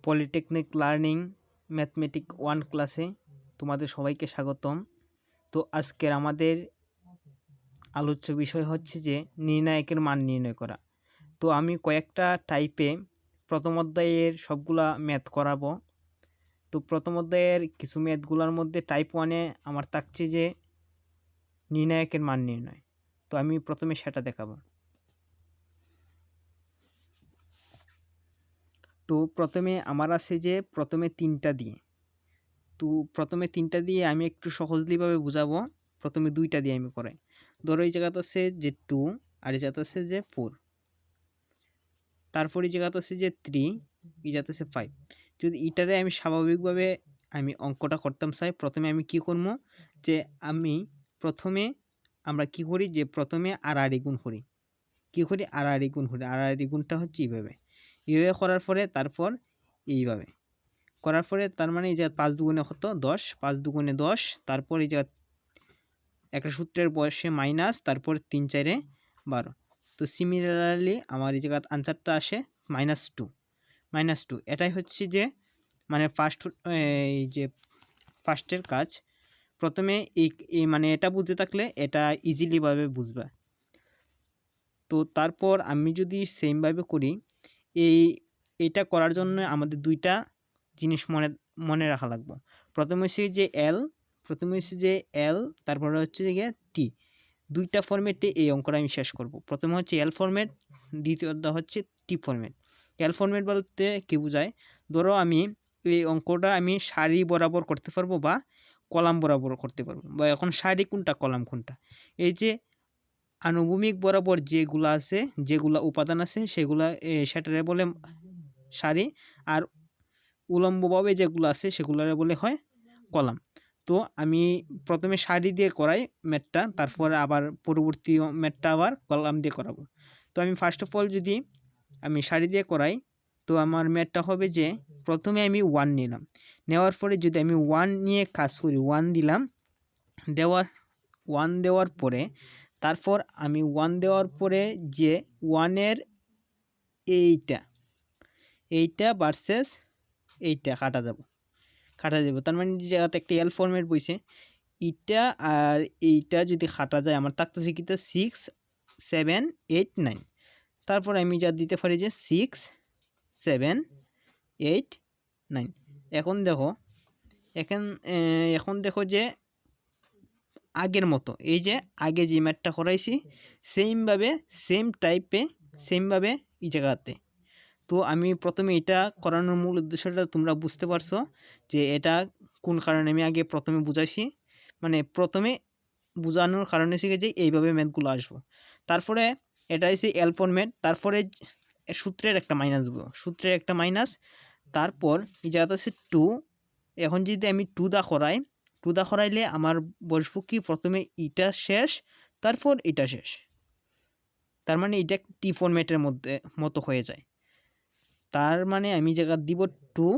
Polytechnic learning mathematic 1 ক্লাসে তোমাদের সবাইকে স্বাগতম। তো আজকের আমাদের আলোচ্য বিষয় হচ্ছে যে নির্ণায়কের মান নির্ণয় করা। তো আমি কয়েকটা টাইপে প্রথম অধ্যায়ের সবগুলা ম্যাথ করাবো। তো প্রথম অধ্যায়ের কিছু ম্যাথগুলোর মধ্যে টাইপ 1-এ আমার থাকছে যে নির্ণায়কের মান নির্ণয়। তো আমি প্রথমে সেটা দেখাবো। তো প্রথমে আমার আছে যে প্রথমে 3টা দিয়ে। তো প্রথমে 3টা দিয়ে আমি একটু সহজলিভাবে বুঝাবো। প্রথমে 2টা দিয়ে আমি করাই। ধরো এই জায়গাতে আছে যে 2 আর এই জায়গাতে আছে যে 4। তারপর এই জায়গাতে আছে যে 3, এই জায়গাতে আছে 5। যদি এটারে আমি স্বাভাবিকভাবে আমি অঙ্কটা করতাম চাই, প্রথমে আমি কি করব যে আমরা কি করি যে প্রথমে আড়াআড়ি গুণ করি। কি করি? আড়াআড়ি গুণ করি। আড়াআড়ি গুণটা হচ্ছে এইভাবে করার পরে তারপর এইভাবে করার পরে তার মানে এই যে 5 দুগুণে কত? 10, 5 দুগুণে 10। তারপর এই যে একটা সূত্রের বয়সে মাইনাস, তারপর 3 4 12। তো সিমিলারলি আমার এই জায়গায় আনসারটা আসে -2। এটাই হচ্ছে যে মানে ফার্স্টের কাজ। প্রথমে এই মানে এটা বুঝতে থাকলে এটা ইজিলি ভাবে বুঝবা। তো তারপর আমি যদি সেমভাবে করি, এইটা করার জন্য আমাদের 2টা জিনিস মনে রাখা লাগবে। প্রথমে হচ্ছে যে এল, তারপরে হচ্ছে যে টি। 2টা ফরম্যাটে এই অঙ্কটা আমি শেষ করব। প্রথমে হচ্ছে এল ফরম্যাট, দ্বিতীয়টা হচ্ছে টি ফরম্যাট। এল ফরম্যাট বলতে কি বোঝায়? ধরো আমি এই অঙ্কটা আমি সারি বরাবর করতে পারবো বা কলাম বরাবর করতে পারবো। বা এখন সারি কোনটা কলাম কোনটা, এই যে আনুভূমিক বরাবর যেগুলা উপাদান আছে সেটারে বলে সারি, আর উলম্বভাবে যেগুলো আছে সেগুলোরে বলে হয় কলাম। তো আমি প্রথমে সারি দিয়ে করাই ম্যাথটা, তারপরে আবার পরবর্তী ম্যাথটা আবার কলাম দিয়ে করাবো। তো আমি ফার্স্ট অফ অল যদি আমি সারি দিয়ে করাই, তো আমার ম্যাথটা হবে যে প্রথমে আমি 1 নিলাম। নেওয়ার পরে যদি আমি 1 নিয়ে কাজ করি, 1 দিলাম, 1 দেওয়ার পরে তারপর আমি 1 দেওয়ার পরে যে 1-এর এইটা ভার্সেস এইটা কাটা যাবে। তার মানে জায়গাতে একটা এল ফরম্যাট বইছে, এইটা আর এইটা যদি কাটা যায় আমার থাকতেছে কি 6 7 8 9। তারপর আমি যা দিতে পারি যে 6 7 8 9। এখন দেখো যে আগের মতো এই যে আগে যে ম্যাথটা করাইছি সেমভাবে এই জায়গাতে। তো আমি প্রথমে এটা করানোর মূল উদ্দেশ্যটা তোমরা বুঝতে পারছো যে এটা কোন কারণে আমি আগে প্রথমে বুঝাইছি। মানে প্রথমে বোঝানোর কারণে শিখে যে এইভাবে ম্যাথগুলো আসবো। তারপরে এটা হচ্ছে এল ফরম্যাট, তারপরে সূত্রের একটা মাইনাস, তারপর এই জায়গাটা হচ্ছে 2। এখন যদি আমি 2 দা করাইলে আমার বসবো কি প্রথমে এটা শেষ, তারপর এটা শেষ। তার মানে এটা টি ফরম্যাটের মতো হয়ে যায়। তার মানে আমি জায়গা দিব 2,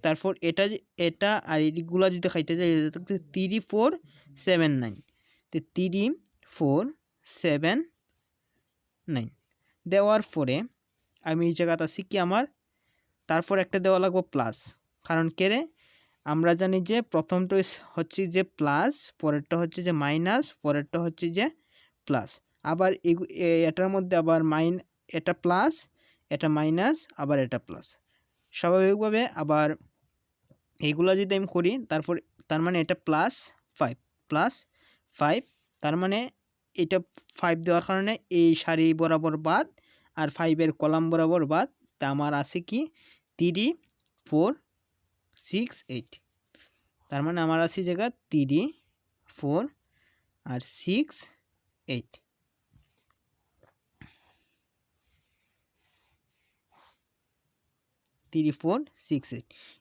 তারপর এটা আর এইগুলা যদি খাইতে যায় 3 4 7 9। তো 3 4 7 9 দেওয়ার পরে আমি এই জায়গাতে আছি কি আমার, তারপর একটা দেওয়া লাগবে প্লাস। কারণ কেরে আমরা জানি যে প্রথমটা হচ্ছে যে প্লাস, পরেরটা হচ্ছে যে মাইনাস, পরেরটা হচ্ছে যে প্লাস। আবার এটার মধ্যে আবার এটা প্লাস, এটা মাইনাস, আবার এটা প্লাস। স্বাভাবিকভাবে আবার এইগুলো যদি আমি করি তার মানে এটা +5, তার মানে এটা 5 দেওয়ার কারণে এই সারি বরাবর বাদ আর 5-এর কলাম বরাবর বাদ। তা আমার আছে কি 3 4 6 8। তার মানে আমার আছে জায়গা 3 4 আর 6 8।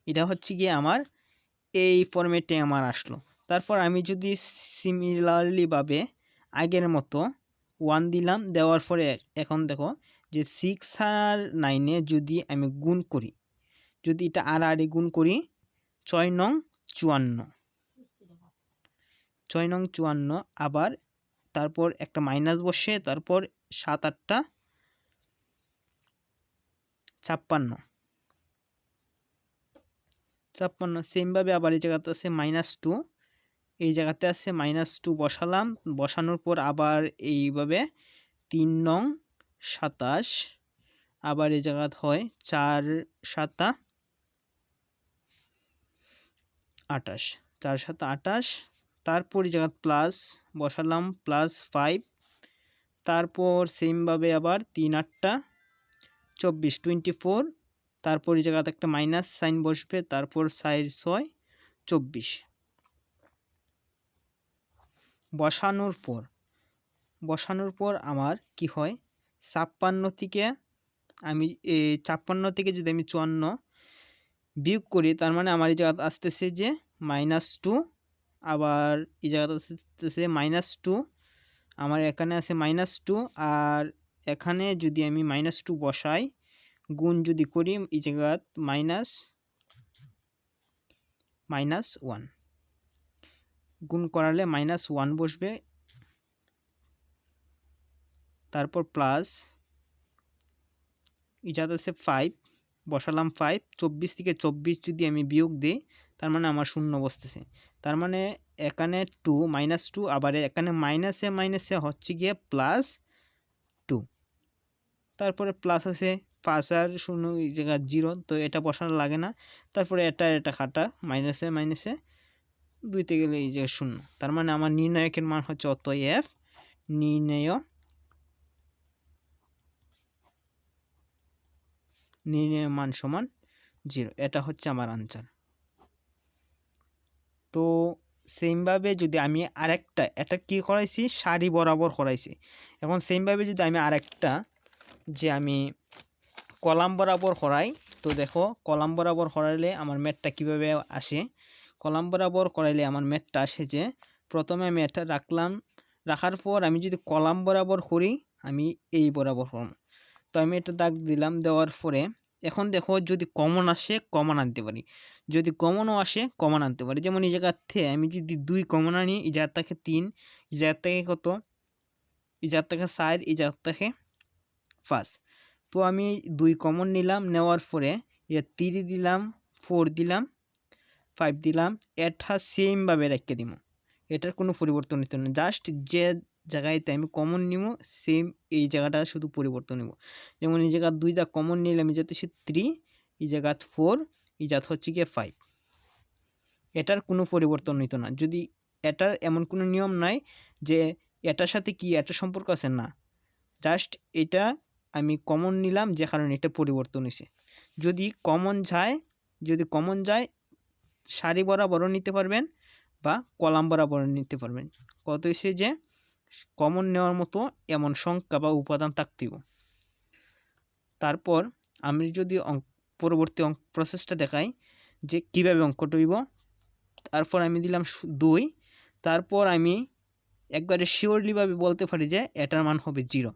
এটা হচ্ছে গিয়ে আমার এই ফরম্যাটে আমার আসলো। তারপর আমি যদি সিমিলারলি ভাবে আগের মতো 1 দিলাম, দেওয়ার পরে এখন দেখো যে 6 আর 9-এ যদি আমি গুণ করি, যদি এটা আড়াআড়ি গুণ করি 6 নং 54, আবার তারপর একটা মাইনাস বসে, তারপর 7 8 56। 56 সেমভাবে আবার এই জায়গাতে আছে -2, এই জায়গাতে আছে -2 বসালাম, বসানোর পর আবার এইভাবে 3 নং 27, আবার এই জায়গাত হয় 4 7 28, 4 7 28, তারপর এই জায়গাত প্লাস বসালাম +5, তারপর সেমভাবে আবার 3 8 24 24, তারপর এই জায়গাতে একটা মাইনাস সাইন বসবে, তারপর 4 6 24 বসানোর পর আমার কি হয় 56 থেকে আমি 56 থেকে যদি আমি 54 বিয়োগ করি, তার মানে আমার এই জায়গাতে আসতেছে যে -2, আবার এই জায়গাতে আসতেছে -2, আমার এখানে আছে -2, আর এখানে যদি আমি -2 বসাই, গুণ যদি করি এই জায়গাত -1 গুণ করালে -1 বসবে, তারপর প্লাস এই জায়গাতে আছে 5 বসালাম 5, 24 থেকে 24 যদি আমি বিয়োগ দিই, তার মানে আমার 0 বসতেছে, তার মানে এখানে -2 আবার এখানে মাইনাসে হচ্ছে গিয়ে +2, তারপরে প্লাস আছে 5 আর 0 এই জায়গায় 0, তো এটা বসানো লাগে না, তারপরে এটা কাটা মাইনাসে 2তে গেলে এই যে 0, তার মানে আমার নির্ণায়কের মান হচ্ছে অতএব নির্ণেয় মান সমান 0, এটা হচ্ছে আমার আনসার। তো সেমভাবে যদি আমি আরেকটা, এটা কি করাইছি সারি বরাবর করাইছি, এখন সেমভাবে যদি আমি আরেকটা যে আমি কলাম বরাবর করাই, তো দেখো কলাম বরাবর করাইলে আমার ম্যাথটা কিভাবে আসে। কলাম বরাবর করাইলে আমার ম্যাথটা আসে যে প্রথমে আমি এটা রাখার পর আমি যদি কলাম বরাবর করি, আমি এই বরাবর করব, তো আমি এটা দাগ দিলাম, দেওয়ার পরে এখন দেখো যদি কমন আসে কমন আনতে পারি, যদি কমনও আসে কমন আনতে পারি, যেমন এই জায়গার থেকে আমি যদি 2 কমন আনি, এই জায়গার থেকে 3, এই জায়গার থেকে কত, এই জায়গার থেকে 4, এই জায়গার থেকে 5, তো আমি 2 কমন নিলাম, নেওয়ার পরে 3 দিলাম, 4 দিলাম, 5 দিলাম, এটা সেমভাবে রেখে দিব, এটার কোনো পরিবর্তন হচ্ছে না, জাস্ট যে জায়গাতে আমি কমন নিব সেম এই জায়গাটা শুধু পরিবর্তন নেব, যেমন এই জায়গা 2টা কমন নিলাম, এই জায়গাতে 3, এই জায়গা 4, এই জায়গা হচ্ছে গিয়ে 5, এটার কোনো পরিবর্তন হইতো না। যদি এটার এমন কোনো নিয়ম নাই যে এটার সাথে কি এটা সম্পর্ক আছে, না, জাস্ট এটা আমি কমন নিলাম যে কারণে এটা পরিবর্তন হয়েছে। যদি কমন যায় সারি বরাবরও নিতে পারবেন বা কলাম বরাবরও নিতে পারবেন, কত হয়েছে যে কমন নেওয়ার মতো এমন সংখ্যা বা উপাদান থাকতেও। তারপর আমি যদি পরবর্তী প্রসেসটা দেখাই যে কিভাবে অঙ্কটা হইব, তারপর আমি দিলাম 2, তারপর আমি একবারে শিওরলিভাবে বলতে পারি যে এটার মান হবে 0।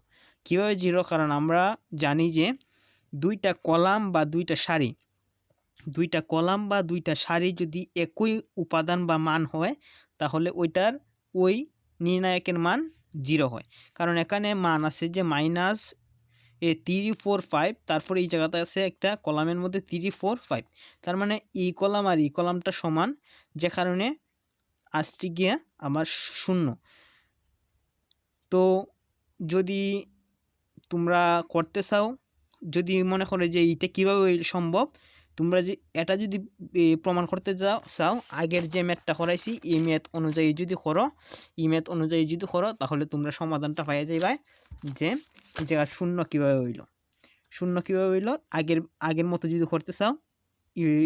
কীভাবে 0? কারণ আমরা জানি যে 2টা কলাম বা 2টা সারি যদি একই উপাদান বা মান হয়, তাহলে ওই নির্ণায়কের মান 0 হয়, কারণ এখানে মান আছে যে -3 4 5, তারপরে এই জায়গাতে আছে একটা কলামের মধ্যে 3 4 5, তার মানে এই কলাম আর এই কলামটা সমান, যে কারণে আসছে গিয়ে আমার 0। তো যদি তোমরা করতে চাও, যদি মনে করো যে এটা কীভাবে সম্ভব, তোমরা যে এটা যদি প্রমাণ করতে চাও, আগের যে ম্যাথটা করাইছি এই ম্যাথ অনুযায়ী যদি করো, তাহলে তোমরা সমাধানটা পাইয়া যাইবা যে এই জায়গা 0 কীভাবে হইল। আগের মতো যদি করতে চাও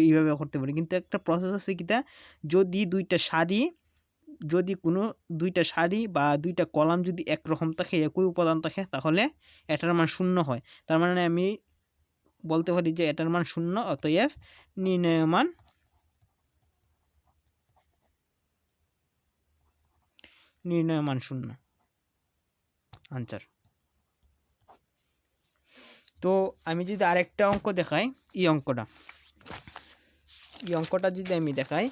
এইভাবে করতে পারি, কিন্তু একটা প্রসেস আছে কিটা, যদি কোনো দুইটা সারি বা 2টা কলাম যদি একরকম থাকে, একই উপাদান থাকে, তাহলে এটার মান 0 হয়, তার মানে আমি বলতে পারি যে এটার মান 0, অতএব নির্ণেয় মান 0, আনসার। তো আমি যদি আরেকটা অঙ্ক দেখাই, এই অঙ্কটা যদি আমি দেখাই,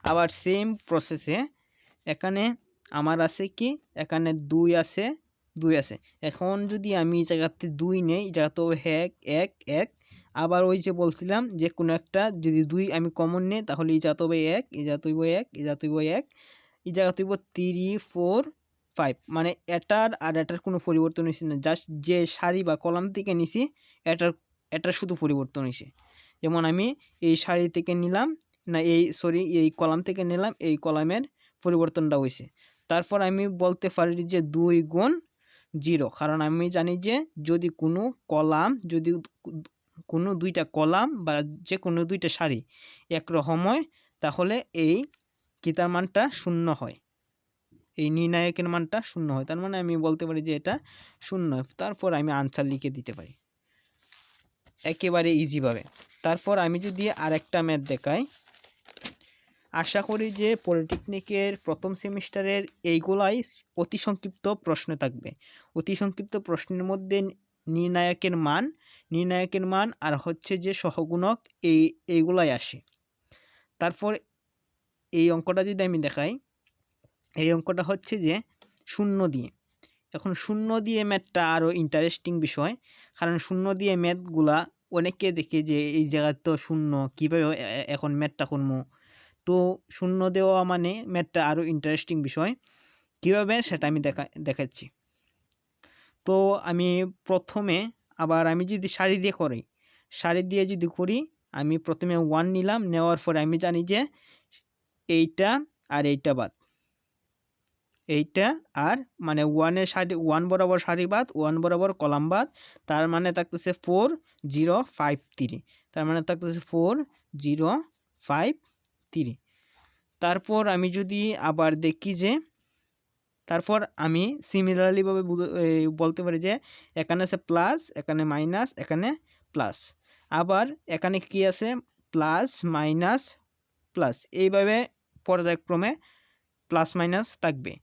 আবার সেম প্রসেসে এখানে আমার আছে কি, এখানে 2 আছে, এখন যদি আমি এই জায়গাতে 2 নেই, এই জায়গাতে 1 1 1, আবার ওই যে বলছিলাম যে কোনো একটা যদি 2 আমি কমন নেই তাহলে এই জাত হবে 1, এই জাত হইব 1, এই জাত হইব 1, এই জায়গা হইব 3 4 5। মানে এটার আর এটার কোনো পরিবর্তন হয়েছে না, জাস্ট যে সারি বা কলাম থেকে নিছি এটার শুধু পরিবর্তন হয়েছে। যেমন আমি এই সারি থেকে নিলাম না, এই কলাম থেকে নিলাম, এই কলামের পরিবর্তনটা হয়েছে। তারপর আমি বলতে পারি যে 2 গুণ 0, কারণ আমি জানি যে যদি কোনো কলাম যদি কোনো দুইটা কলাম বা যে কোনো দুইটা সারি একরকম হয় তাহলে এই কিতার মানটা 0 হয়, এই নির্ণায়কের মানটা 0 হয়। তার মানে আমি বলতে পারি যে এটা 0। তারপর আমি আনসার লিখে দিতে পারি একেবারে ইজিভাবে। তারপর আমি যদি আরেকটা ম্যাথ দেখাই, আশা করি যে পলিটেকনিকের প্রথম সেমিস্টারের এইগুলাই অতি সংক্ষিপ্ত প্রশ্ন থাকবে। অতি সংক্ষিপ্ত প্রশ্নের মধ্যে নির্ণায়কের মান আর হচ্ছে যে সহগুণক এইগুলাই আসে। তারপর এই অঙ্কটা যদি আমি দেখাই, এই অঙ্কটা হচ্ছে যে 0 দিয়ে। এখন 0 দিয়ে ম্যাথটা আরও ইন্টারেস্টিং বিষয়, কারণ 0 দিয়ে ম্যাথগুলা অনেকে দেখে যে এই জায়গায় তো 0 কীভাবে এখন ম্যাথটা করবো। তো 0 দেওয়া মানে ম্যাথটা আরও ইন্টারেস্টিং বিষয়, কীভাবে সেটা আমি দেখাচ্ছি। তো আমি প্রথমে আবার আমি যদি সারি দিয়ে করি, সারি দিয়ে যদি করি, আমি প্রথমে 1 নিলাম, নেওয়ার পরে আমি জানি যে এইটা আর এইটা বাদ, এইটা আর মানে 1 বরাবর সারি বাদ, 1 বরাবর কলাম বাদ, তার মানে থাকতেছে 4 0 5 3, তার মানে থাকতেছে 4 0 5 3। তারপর আমি যদি আবার দেখি যে তারপর আমি সিমিলারলিভাবে বলতে পারি যে এখানে আছে প্লাস, এখানে মাইনাস, এখানে প্লাস, আবার এখানে কি আছে প্লাস মাইনাস প্লাস, এইভাবে পর্যায়ক্রমে প্লাস মাইনাস থাকবে।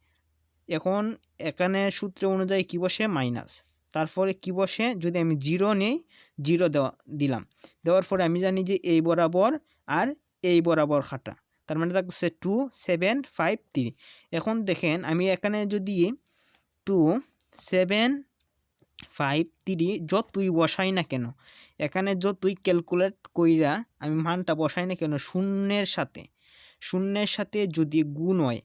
এখন এখানে সূত্র অনুযায়ী কী বসে মাইনাস, তারপরে কি বসে যদি আমি 0 নিই, 0 দিলাম, দেওয়ার পরে আমি জানি যে এই বরাবর আর এই বরাবর খাটা, তার মানে থাকছে 2 7 5 3। এখন দেখেন আমি এখানে যদি 2 7 5 3 যতই বসাই না কেন, এখানে যতই ক্যালকুলেট কইরা আমি মানটা বসাই না কেন, শূন্যের সাথে যদি গুণ হয়,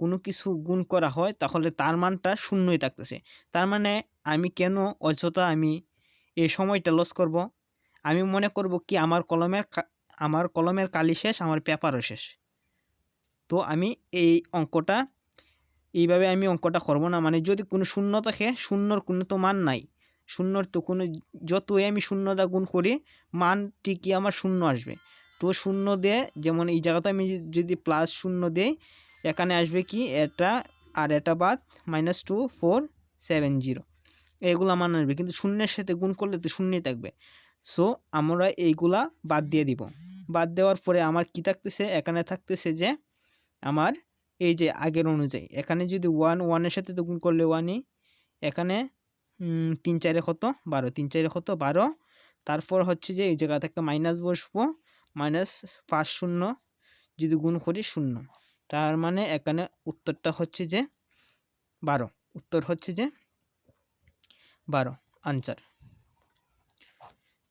কোনো কিছু গুণ করা হয়, তাহলে তার মানটা 0ই থাকতেছে। তার মানে আমি কেন অযথা আমি এই সময়টা লস করব? আমি মনে করব কি আমার কলমের কালি শেষ, আমার পেপারও শেষ। তো আমি এইভাবে আমি অঙ্কটা করব না। মানে যদি কোনো 0 থাকে, 0র কোনো তো মান নাই, 0র তো কোনো, যতই আমি 0 দা গুণ করি মান ঠিকই আমার 0 আসবে। তো 0 দিয়ে, যেমন এই জায়গাতে আমি যদি প্লাস 0 দেই, এখানে আসবে কি এটা আর এটা বাদ, -2 4 7 0, এইগুলা মান আসবে, কিন্তু 0-এর সাথে গুণ করলে তো 0ই থাকবে। সো আমরা এইগুলা বাদ দিয়ে দিব। বাদ দেওয়ার পরে আমার কি থাকতেছে, এখানে থাকতেছে যে আমার এই যে আগের অনুযায়ী, এখানে যদি 1-এর সাথে তো গুণ করলে 1ই, এখানে 3 4 কত 12, 3 4 কত 12। তারপর হচ্ছে যে এই জায়গাতে একটা মাইনাস বসবো, -5 0 যদি গুণ করি 0, তার মানে এখানে উত্তরটা হচ্ছে যে 12, উত্তর হচ্ছে যে 12 আনসার।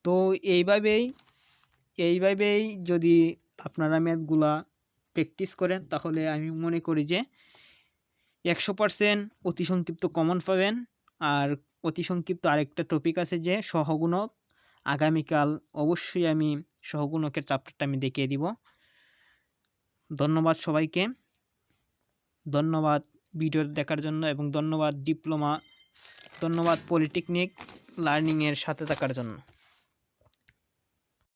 তো এইভাবেই যদি আপনারা ম্যাথগুলা প্র্যাকটিস করেন, তাহলে আমি মনে করি যে 100% অতি সংক্ষিপ্ত কমন পাবেন। আর অতি সংক্ষিপ্ত আরেকটা টপিক আছে যে সহগুণক, আগামীকাল অবশ্যই আমি সহগুণকের চ্যাপ্টারটা আমি দেখিয়ে দিব। ধন্যবাদ সবাইকে, ধন্যবাদ ভিডিও দেখার জন্য, এবং ধন্যবাদ পলিটেকনিক লার্নিংয়ের সাথে থাকার জন্য।